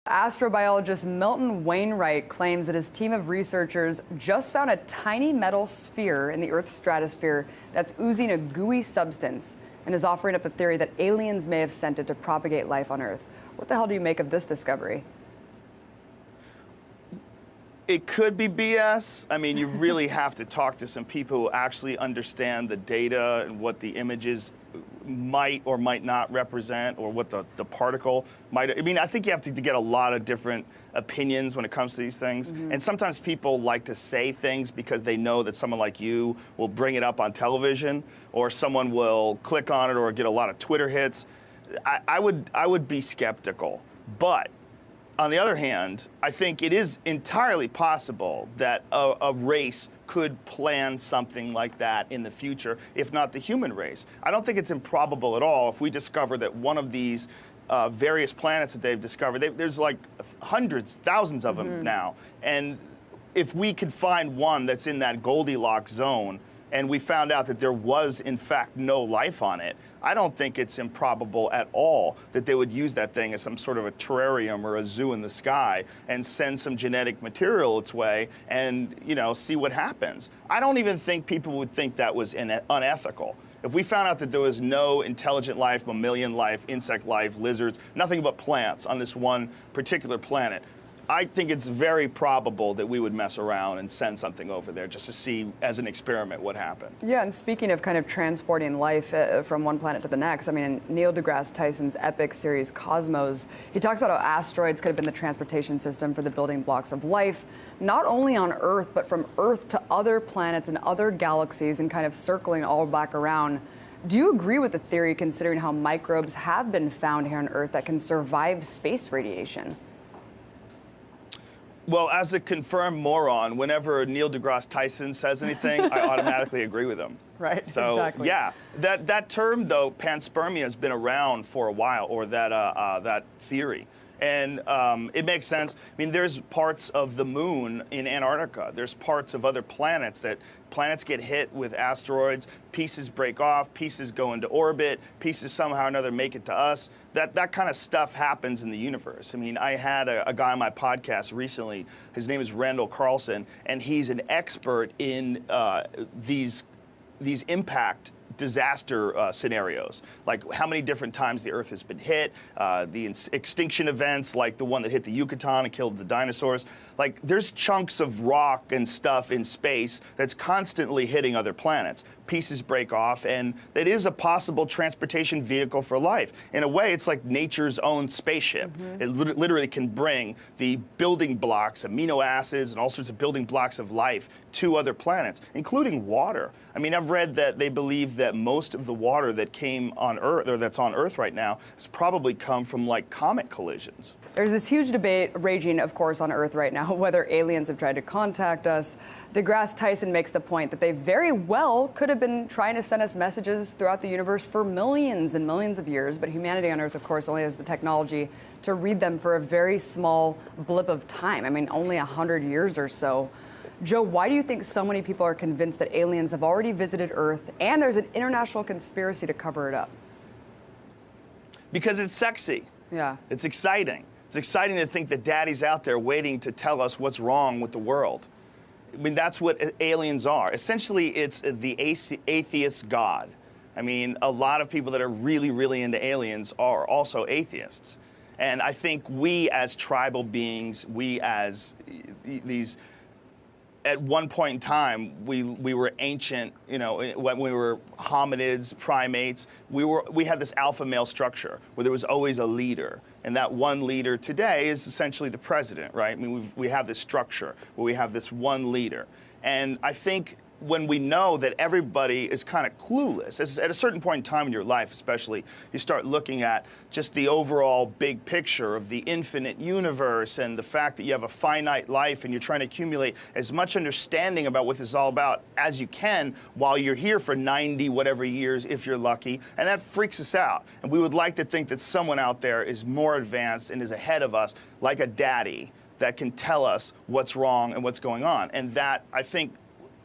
Astrobiologist Milton Wainwright claims that his team of researchers just found a tiny metal sphere in the Earth's stratosphere that's oozing a gooey substance, and is offering up the theory that aliens may have sent it to propagate life on Earth. What the hell do you make of this discovery? It could be BS. I mean, you really have to talk to some people who actually understand the data and what the images might or might not represent, or what the particle might. I mean, I think you have to get a lot of different opinions when it comes to these things. And sometimes people like to say things because they know that someone like you will bring it up on television, or someone will click on it or get a lot of Twitter hits. I would be skeptical. But on the other hand, I think it is entirely possible that a race could plan something like that in the future, if not the human race. I don't think it's improbable at all if we discover that one of these various planets that they've discovered, there's like hundreds, thousands of them now. And if we could find one that's in that Goldilocks zone, and we found out that there was, in fact, no life on it, I don't think it's improbable at all that they would use that thing as some sort of a terrarium or a zoo in the sky and send some genetic material its way and, you know, see what happens. I don't even think people would think that was unethical. If we found out that there was no intelligent life, mammalian life, insect life, lizards, nothing but plants on this one particular planet, I think it's very probable that we would mess around and send something over there just to see, as an experiment, what happened. Yeah, and speaking of kind of transporting life from one planet to the next, I mean, in Neil deGrasse Tyson's epic series Cosmos, he talks about how asteroids could have been the transportation system for the building blocks of life, not only on Earth, but from Earth to other planets and other galaxies, and kind of circling all back around. Do you agree with the theory, considering how microbes have been found here on Earth that can survive space radiation? Well, as a confirmed moron, whenever Neil deGrasse Tyson says anything, I automatically agree with him. Right, so, exactly. Yeah, that term, though, panspermia, has been around for a while, or that theory. And it makes sense. I mean, there's parts of the moon in Antarctica. There's parts of other planets that planets get hit with asteroids, pieces break off, pieces go into orbit, pieces somehow or another make it to us. That kind of stuff happens in the universe. I mean, I had a guy on my podcast recently. His name is Randall Carlson, and he's an expert in these impact disaster scenarios, like how many different times the Earth has been hit, the extinction events like the one that hit the Yucatan and killed the dinosaurs. Like, there's chunks of rock and stuff in space that's constantly hitting other planets. Pieces break off, and that is a possible transportation vehicle for life. In a way, it's like nature's own spaceship. It literally can bring the building blocks, amino acids, and all sorts of building blocks of life to other planets, including water. I mean, I've read that they believe that most of the water that came on Earth, or that's on Earth right now, has probably come from, like, comet collisions. There's this huge debate raging, of course, on Earth right now, whether aliens have tried to contact us. DeGrasse Tyson makes the point that they very well could have been trying to send us messages throughout the universe for millions and millions of years, but humanity on Earth, of course, only has the technology to read them for a very small blip of time. I mean, only 100 years or so. Joe, why do you think so many people are convinced that aliens have already visited Earth and there's an international conspiracy to cover it up? Because it's sexy. Yeah. It's exciting. It's exciting to think that Daddy's out there waiting to tell us what's wrong with the world. I mean, that's what aliens are. Essentially, it's the atheist God. I mean, a lot of people that are really, really into aliens are also atheists. And I think we as tribal beings, we as these, at one point in time, we were ancient, you know, when we were hominids, primates, we had this alpha male structure where there was always a leader. And that one leader today is essentially the president, right? I mean, we have this structure where we have this one leader. And I think when we know that everybody is kind of clueless, at a certain point in time in your life especially, you start looking at just the overall big picture of the infinite universe and the fact that you have a finite life and you're trying to accumulate as much understanding about what this is all about as you can while you're here for 90 whatever years if you're lucky, and that freaks us out. And we would like to think that someone out there is more advanced and is ahead of us, like a daddy, that can tell us what's wrong and what's going on. And that, I think,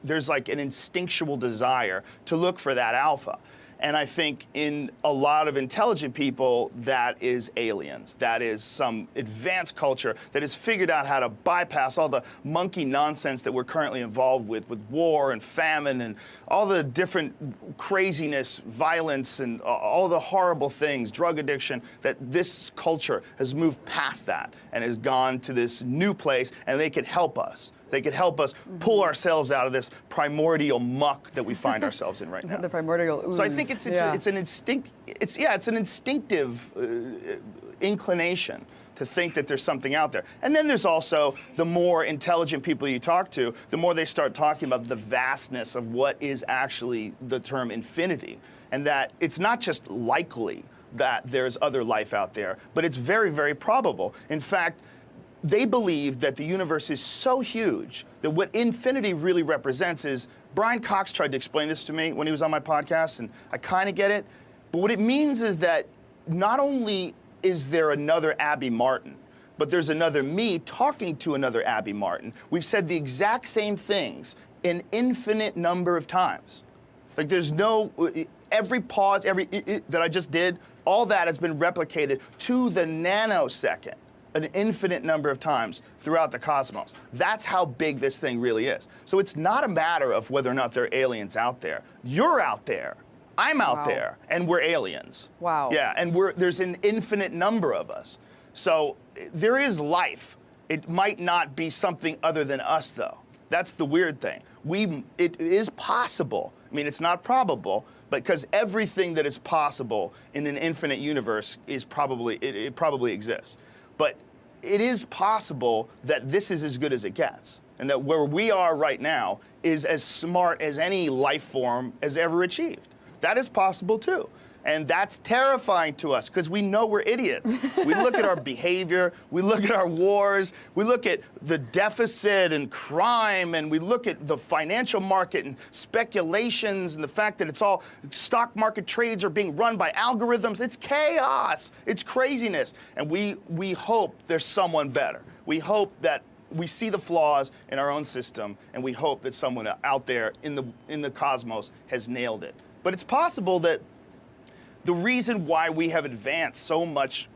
there's like an instinctual desire to look for that alpha. And I think in a lot of intelligent people, that is aliens. That is some advanced culture that has figured out how to bypass all the monkey nonsense that we're currently involved with war and famine and all the different craziness, violence, and all the horrible things, drug addiction, that this culture has moved past that and has gone to this new place, and they could help us. They could help us pull ourselves out of this primordial muck that we find ourselves in right now. The primordial ooze. So I think it's an instinct. It's an instinctive inclination to think that there's something out there. And then there's also the more intelligent people you talk to, the more they start talking about the vastness of what is actually the term infinity, and that it's not just likely that there's other life out there, but it's very, very probable. In fact, they believe that the universe is so huge that what infinity really represents is, Brian Cox tried to explain this to me when he was on my podcast, and I kind of get it, but what it means is that not only is there another Abby Martin, but there's another me talking to another Abby Martin. We've said the exact same things an infinite number of times. Like, there's no, every pause, that I just did, all that has been replicated to the nanosecond an infinite number of times throughout the cosmos. That's how big this thing really is. So it's not a matter of whether or not there are aliens out there. You're out there. I'm out there, and we're aliens. Wow. Yeah, and there's an infinite number of us. So there is life. It might not be something other than us, though. That's the weird thing. It is possible. I mean, it's not probable, but because everything that is possible in an infinite universe is probably, it probably exists. But it is possible that this is as good as it gets, and that where we are right now is as smart as any life form has ever achieved. That is possible too. And that's terrifying to us because we know we're idiots. We look at our behavior, we look at our wars, we look at the deficit and crime, and we look at the financial market and speculations and the fact that it's all stock market trades are being run by algorithms. It's chaos. It's craziness. And we hope there's someone better. We hope that we see the flaws in our own system, and we hope that someone out there in the cosmos has nailed it. But it's possible that the reason why we have advanced so much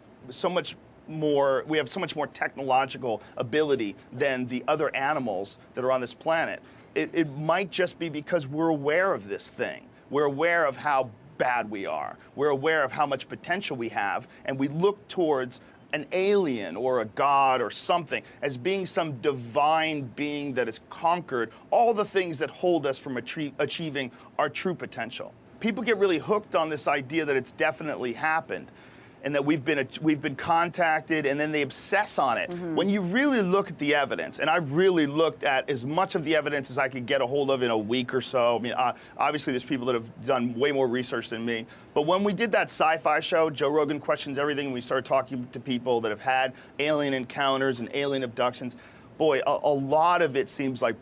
more, we have so much more technological ability than the other animals that are on this planet, it might just be because we're aware of this thing. We're aware of how bad we are. We're aware of how much potential we have, and we look towards an alien or a god or something as being some divine being that has conquered all the things that hold us from achieving our true potential. People get really hooked on this idea that it's definitely happened and that we've been contacted, and then they obsess on it. Mm-hmm. When you really look at the evidence, and I've really looked at as much of the evidence as I could get a hold of in a week or so. I mean, obviously there's people that have done way more research than me. But when we did that sci-fi show, Joe Rogan Questions Everything, and we started talking to people that have had alien encounters and alien abductions, boy, a lot of it seems like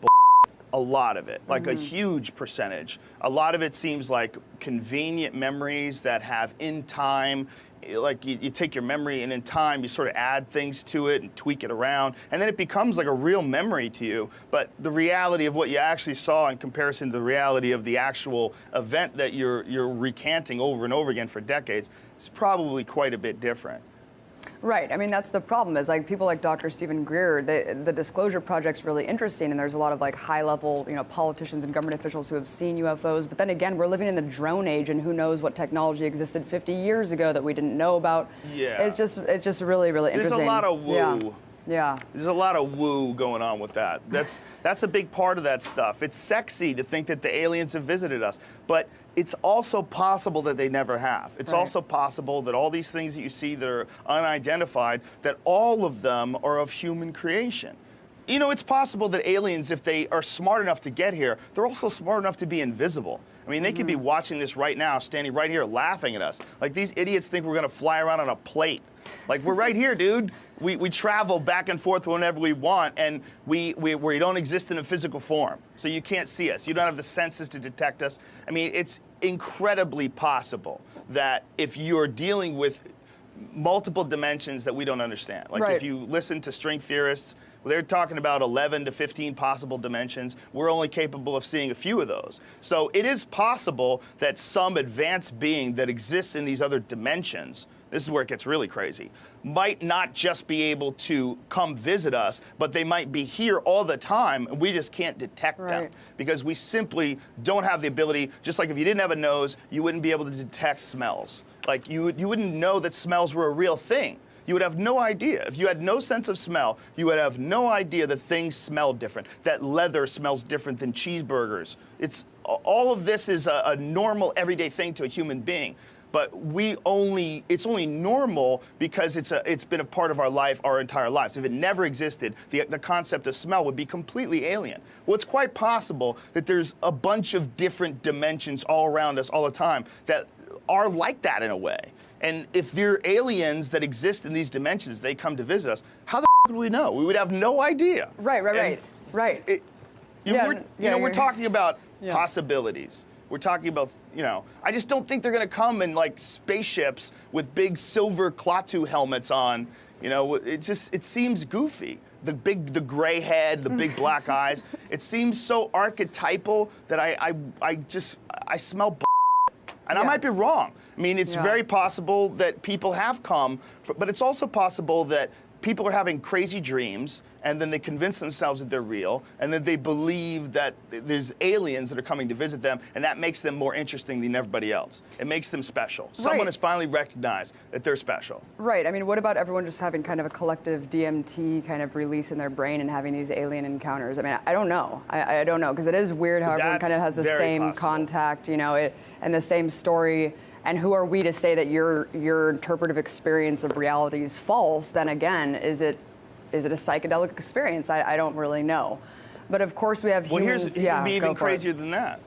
a lot of it, like a huge percentage. A lot of it seems like convenient memories that have in time, like you take your memory and in time you sort of add things to it and tweak it around, and then it becomes like a real memory to you. But the reality of what you actually saw in comparison to the reality of the actual event that you're recanting over and over again for decades is probably quite a bit different. Right. I mean, that's the problem is like people like Dr. Stephen Greer, the Disclosure Project's really interesting, and there's a lot of like high-level, politicians and government officials who have seen UFOs. But then again, we're living in the drone age, and who knows what technology existed 50 years ago that we didn't know about. Yeah. It's just really, really interesting. There's a lot of woo. Yeah. There's a lot of woo going on with that. That's a big part of that stuff. It's sexy to think that the aliens have visited us, but it's also possible that they never have. It's also possible that all these things that you see that are unidentified, that all of them are of human creation. It's possible that aliens, if they are smart enough to get here, they're also smart enough to be invisible. I mean, they could be watching this right now, standing right here, laughing at us. Like, these idiots think we're going to fly around on a plate. Like, we're right here, dude. We travel back and forth whenever we want, and we don't exist in a physical form. So you can't see us. You don't have the senses to detect us. I mean, it's incredibly possible that if you're dealing with multiple dimensions that we don't understand, like if you listen to string theorists, They're talking about 11 to 15 possible dimensions. We're only capable of seeing a few of those. So it is possible that some advanced being that exists in these other dimensions, this is where it gets really crazy, might not just be able to come visit us, but they might be here all the time, and we just can't detect them because we simply don't have the ability. Just like if you didn't have a nose, you wouldn't be able to detect smells. Like you wouldn't know that smells were a real thing. You would have no idea. If you had no sense of smell, you would have no idea that things smell different, that leather smells different than cheeseburgers. All of this is a normal, everyday thing to a human being. But it's only normal because it's been a part of our life our entire lives. If it never existed, the concept of smell would be completely alien. Well, it's quite possible that there's a bunch of different dimensions all around us all the time that are like that in a way. And if there are aliens that exist in these dimensions, they come to visit us, how the f would we know? We would have no idea. Right. We're talking about possibilities. We're talking about, I just don't think they're going to come in like spaceships with big silver Klaatu helmets on. It seems goofy. The gray head, the big black eyes. It seems so archetypal that I smell and I might be wrong. I mean, it's very possible that people have come, but it's also possible that people are having crazy dreams, and then they convince themselves that they're real, and then they believe that there's aliens that are coming to visit them, and that makes them more interesting than everybody else. It makes them special. Someone has finally recognized that they're special. Right. I mean, what about everyone just having kind of a collective DMT kind of release in their brain and having these alien encounters? I mean, I don't know. I don't know, because it is weird how everyone kind of has the same contact, and the same story. And who are we to say that your interpretive experience of reality is false? Then again, is it a psychedelic experience? I don't really know. But of course we have humans. It could be even crazier than that.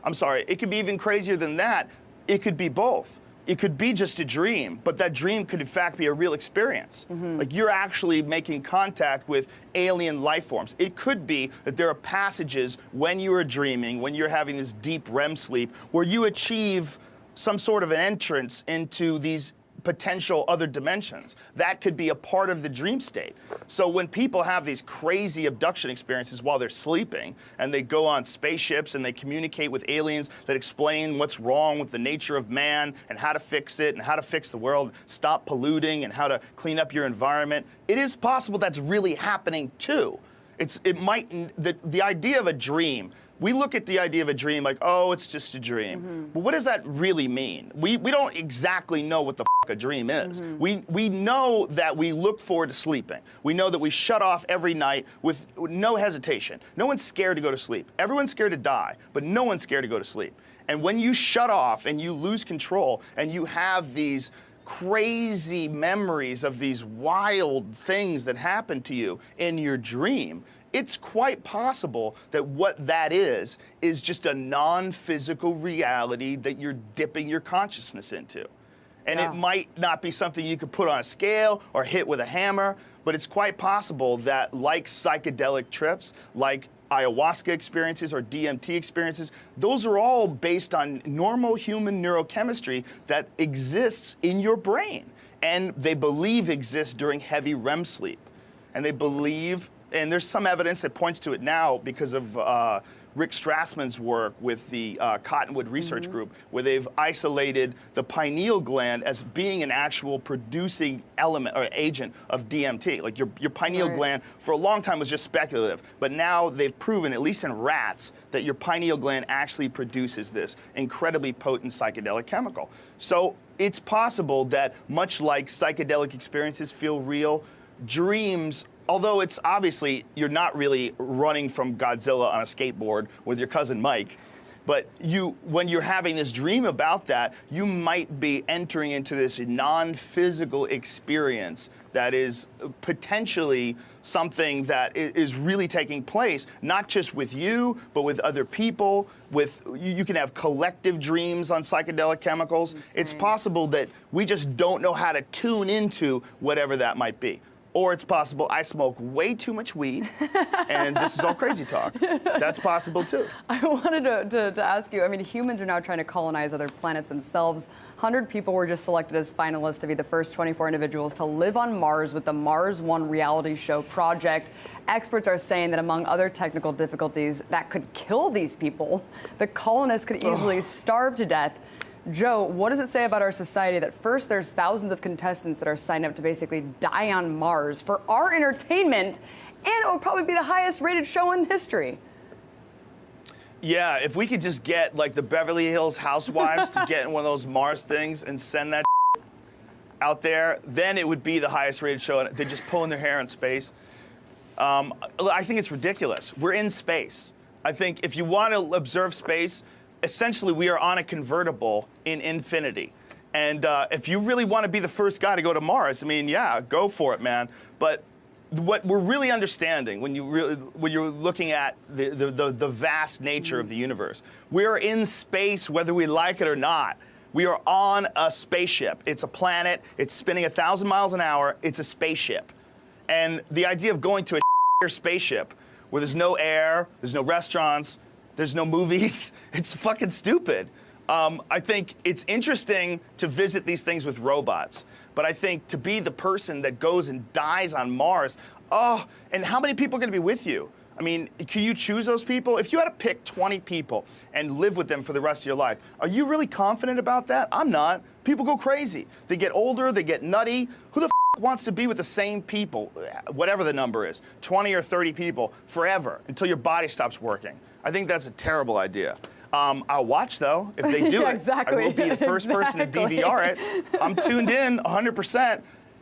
I'm sorry. It could be even crazier than that. It could be both. It could be just a dream, but that dream could in fact be a real experience. Like you're actually making contact with alien life forms. It could be that there are passages when you are dreaming, when you're having this deep REM sleep, where you achieve some sort of an entrance into these potential other dimensions. That could be a part of the dream state. So when people have these crazy abduction experiences while they're sleeping, and they go on spaceships and they communicate with aliens that explain what's wrong with the nature of man and how to fix it and how to fix the world, stop polluting and how to clean up your environment, it is possible that's really happening too. The idea of a dream, we look at the idea of a dream like, oh, it's just a dream. But what does that really mean? We don't exactly know what the f a dream is. We know that we look forward to sleeping. We know that we shut off every night with no hesitation. No one's scared to go to sleep. Everyone's scared to die, but no one's scared to go to sleep. And when you shut off and you lose control and you have these crazy memories of these wild things that happen to you in your dream, it's quite possible that what that is just a non-physical reality that you're dipping your consciousness into. And it might not be something you could put on a scale or hit with a hammer, but it's quite possible that like psychedelic trips, like ayahuasca experiences or DMT experiences, those are all based on normal human neurochemistry that exists in your brain. And they believe exists during heavy REM sleep. And they believe, and there's some evidence that points to it now because of Rick Strassman's work with the Cottonwood Research Group, where they've isolated the pineal gland as being an actual producing element or agent of DMT. Like your pineal gland for a long time was just speculative, but now they've proven, at least in rats, that your pineal gland actually produces this incredibly potent psychedelic chemical. So it's possible that much like psychedelic experiences feel real, dreams, although it's obviously you're not really running from Godzilla on a skateboard with your cousin Mike, but when you're having this dream about that, you might be entering into this non-physical experience that is potentially something that is really taking place, not just with you, but with other people. You can have collective dreams on psychedelic chemicals. Insane. It's possible that we just don't know how to tune into whatever that might be. Or it's possible I smoke way too much weed, and this is all crazy talk. That's possible, too. I wanted to ask you, I mean, humans are now trying to colonize other planets themselves. 100 people were just selected as finalists to be the first 24 individuals to live on Mars with the Mars One reality show project. Experts are saying that among other technical difficulties that could kill these people, the colonists could easily starve to death. Joe, what does it say about our society that first there's thousands of contestants that are signed up to basically die on Mars for our entertainment, and it will probably be the highest rated show in history? Yeah, if we could just get like the Beverly Hills Housewives to get in one of those Mars things and send that out there, then it would be the highest rated show. They're just pulling their hair in space. I think it's ridiculous. We're in space. I think if you want to observe space, essentially, we are on a convertible in infinity. And if you really want to be the first guy to go to Mars, I mean, yeah, go for it, man. But what we're really understanding when you're looking at the vast nature of the universe, we're in space whether we like it or not. We are on a spaceship. It's a planet. It's spinning 1,000 miles an hour. It's a spaceship. And the idea of going to a spaceship where there's no air, there's no restaurants, there's no movies. It's fucking stupid. I think it's interesting to visit these things with robots, but I think to be the person that goes and dies on Mars, and how many people are going to be with you? I mean, can you choose those people? If you had to pick 20 people and live with them for the rest of your life, are you really confident about that? I'm not. People go crazy. They get older, they get nutty. Who the wants to be with the same people, whatever the number is, 20 or 30 people, forever, until your body stops working? I think that's a terrible idea. I'll watch, though, if they do yeah, it. Exactly. I will be the first person to DVR it. I'm tuned in 100%.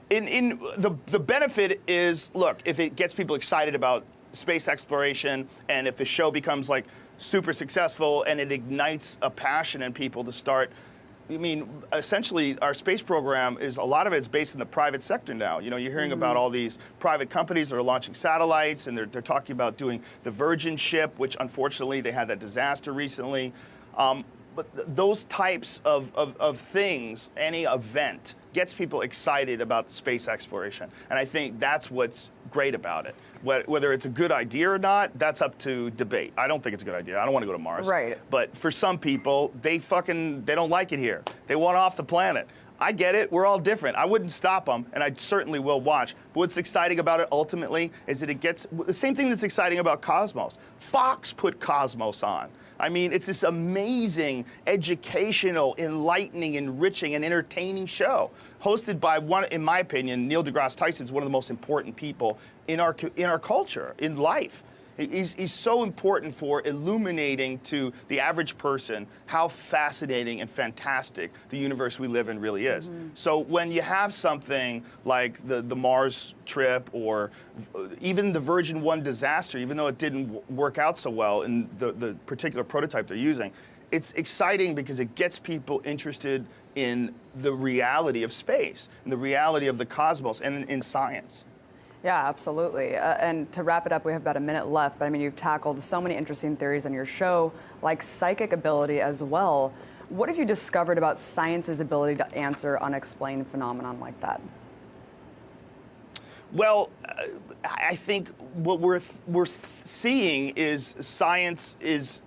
The benefit is, look, if it gets people excited about space exploration, and if the show becomes like super successful and it ignites a passion in people to start, I mean, essentially, our space program is, a lot of it is based in the private sector now. You know, you're hearing about all these private companies that are launching satellites, and they're talking about doing the Virgin ship, which unfortunately they had that disaster recently. But those types of things, any event, gets people excited about space exploration. And I think that's what's great about it. Whether it's a good idea or not, that's up to debate. I don't think it's a good idea. I don't want to go to Mars. Right. But for some people, they don't like it here. They want off the planet. I get it. We're all different. I wouldn't stop them, and I certainly will watch. But what's exciting about it ultimately is that it gets the same thing that's exciting about Cosmos. Fox put Cosmos on. I mean, it's this amazing, educational, enlightening, enriching, and entertaining show, hosted by one, in my opinion, Neil deGrasse Tyson is one of the most important people in our culture, in life. He's so important for illuminating to the average person how fascinating and fantastic the universe we live in really is. So when you have something like the Mars trip, or even the Virgin 1 disaster, even though it didn't work out so well in the particular prototype they're using, it's exciting because it gets people interested in the reality of space, and the reality of the cosmos, and in science. Yeah, absolutely. And to wrap it up, we have about a minute left, but I mean, you've tackled so many interesting theories on your show, like psychic ability as well. What have you discovered about science's ability to answer unexplained phenomenon like that? Well, I think what we're seeing is science is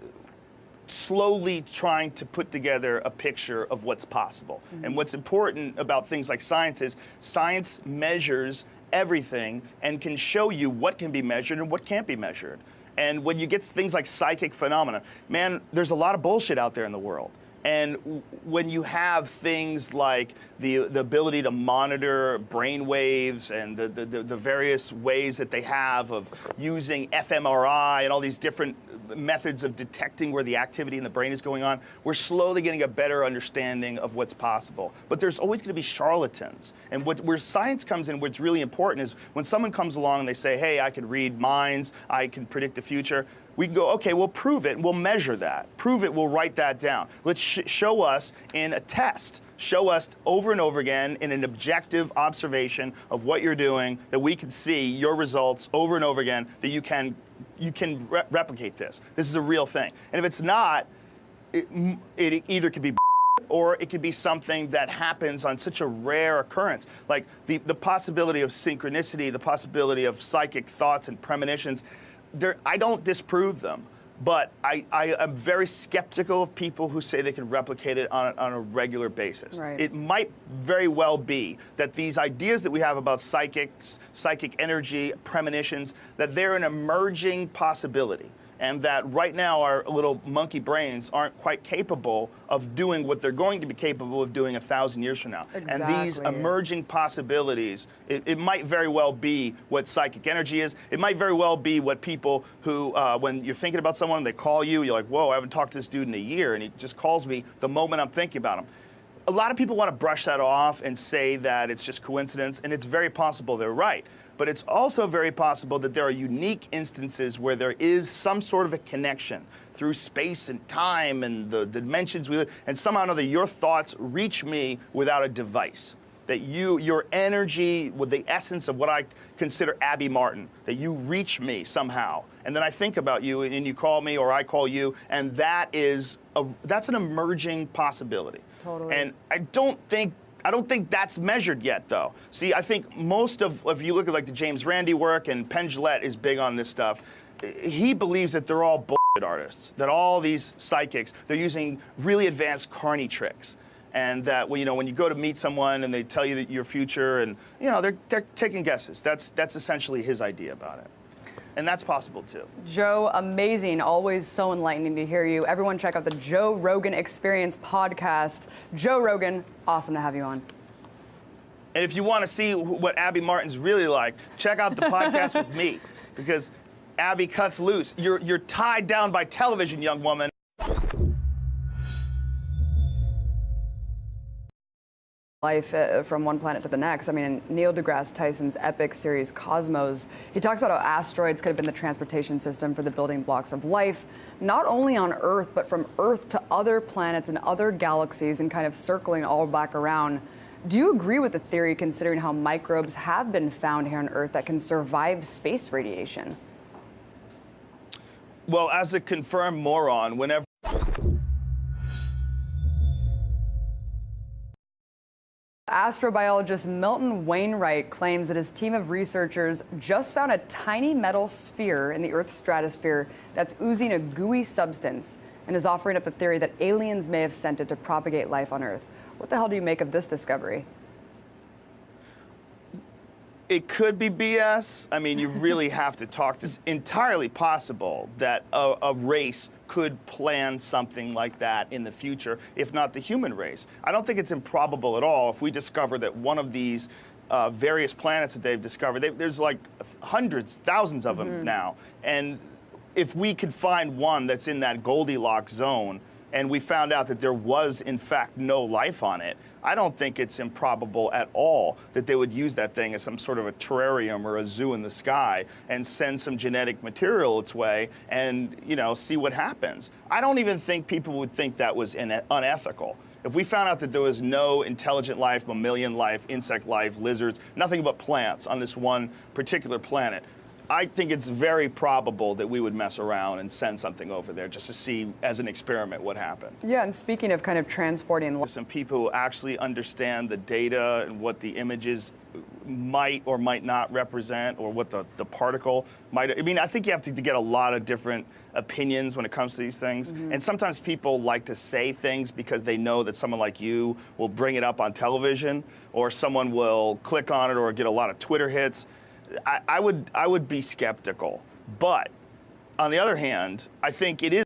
slowly trying to put together a picture of what's possible. And what's important about things like science is science measures everything and can show you what can be measured and what can't be measured. And when you get things like psychic phenomena, man, there's a lot of bullshit out there in the world. And when you have things like the ability to monitor brain waves and the various ways that they have of using fMRI and all these different methods of detecting where the activity in the brain is going on, we're slowly getting a better understanding of what's possible. But there's always going to be charlatans. And where science comes in, what's really important is when someone comes along and they say, hey, I can read minds, I can predict the future, we can go, okay, we'll prove it, and we'll measure that. Prove it, we'll write that down. Let's show us in a test. Show us over and over again in an objective observation of what you're doing, that we can see your results over and over again, that you can replicate this. This is a real thing. And if it's not, it either could be or it could be something that happens on such a rare occurrence. Like the possibility of synchronicity, the possibility of psychic thoughts and premonitions, I don't disprove them. But I am very skeptical of people who say they can replicate it on a regular basis. Right. It might very well be that these ideas that we have about psychics, psychic energy, premonitions, that they're an emerging possibility. And that right now our little monkey brains aren't quite capable of doing what they're going to be capable of doing 1,000 years from now. Exactly. And these emerging possibilities, it might very well be what psychic energy is. It might very well be what people who, when you're thinking about someone, they call you, you're like, whoa, I haven't talked to this dude in a year, and he just calls me the moment I'm thinking about him. A lot of people want to brush that off and say that it's just coincidence, and it's very possible they're right. But it's also very possible that there are unique instances where there is some sort of a connection through space and time and the dimensions we live, and somehow or another your thoughts reach me without a device. That your energy, with the essence of what I consider Abby Martin, that you reach me somehow. And then I think about you and you call me or I call you, and that's an emerging possibility. Totally. And I don't think that's measured yet, though. See, I think most of, if you look at like the James Randi work, and Penn Jillette is big on this stuff, he believes that they're all bullshit artists, that all these psychics, they're using really advanced carny tricks. And that, well, you know, when you go to meet someone and they tell you that your future, and, you know, they're taking guesses. That's essentially his idea about it. And that's possible, too. Joe, amazing. Always so enlightening to hear you. Everyone check out the Joe Rogan Experience podcast. Joe Rogan, awesome to have you on. And if you want to see what Abby Martin's really like, check out the podcast with me, because Abby cuts loose. You're tied down by television, young woman. Life from one planet to the next. I mean, in Neil deGrasse Tyson's epic series Cosmos, he talks about how asteroids could have been the transportation system for the building blocks of life, not only on Earth, but from Earth to other planets and other galaxies, and kind of circling all back around. Do you agree with the theory, considering how microbes have been found here on Earth that can survive space radiation? Well, as a confirmed moron, whenever Astrobiologist Milton Wainwright claims that his team of researchers just found a tiny metal sphere in the Earth's stratosphere that's oozing a gooey substance, and is offering up the theory that aliens may have sent it to propagate life on Earth. What the hell do you make of this discovery? it could be BS. I mean, you really have to talk. It's entirely possible that a race could plan something like that in the future, if not the human race. I don't think it's improbable at all if we discover that one of these various planets that they've discovered, there's like hundreds, thousands of them now. And if we could find one that's in that Goldilocks zone, and we found out that there was, in fact, no life on it, I don't think it's improbable at all that they would use that thing as some sort of a terrarium or a zoo in the sky and send some genetic material its way and, you know, see what happens. I don't even think people would think that was unethical. If we found out that there was no intelligent life, mammalian life, insect life, lizards, nothing but plants on this one particular planet, I think it's very probable that we would mess around and send something over there just to see, as an experiment, what happened. Yeah, and speaking of kind of transporting... Some people who actually understand the data and what the images might or might not represent, or what the particle might... I mean, I think you have to get a lot of different opinions when it comes to these things. And sometimes people like to say things because they know that someone like you will bring it up on television, or someone will click on it or get a lot of Twitter hits. I would be skeptical, but on the other hand, I think it is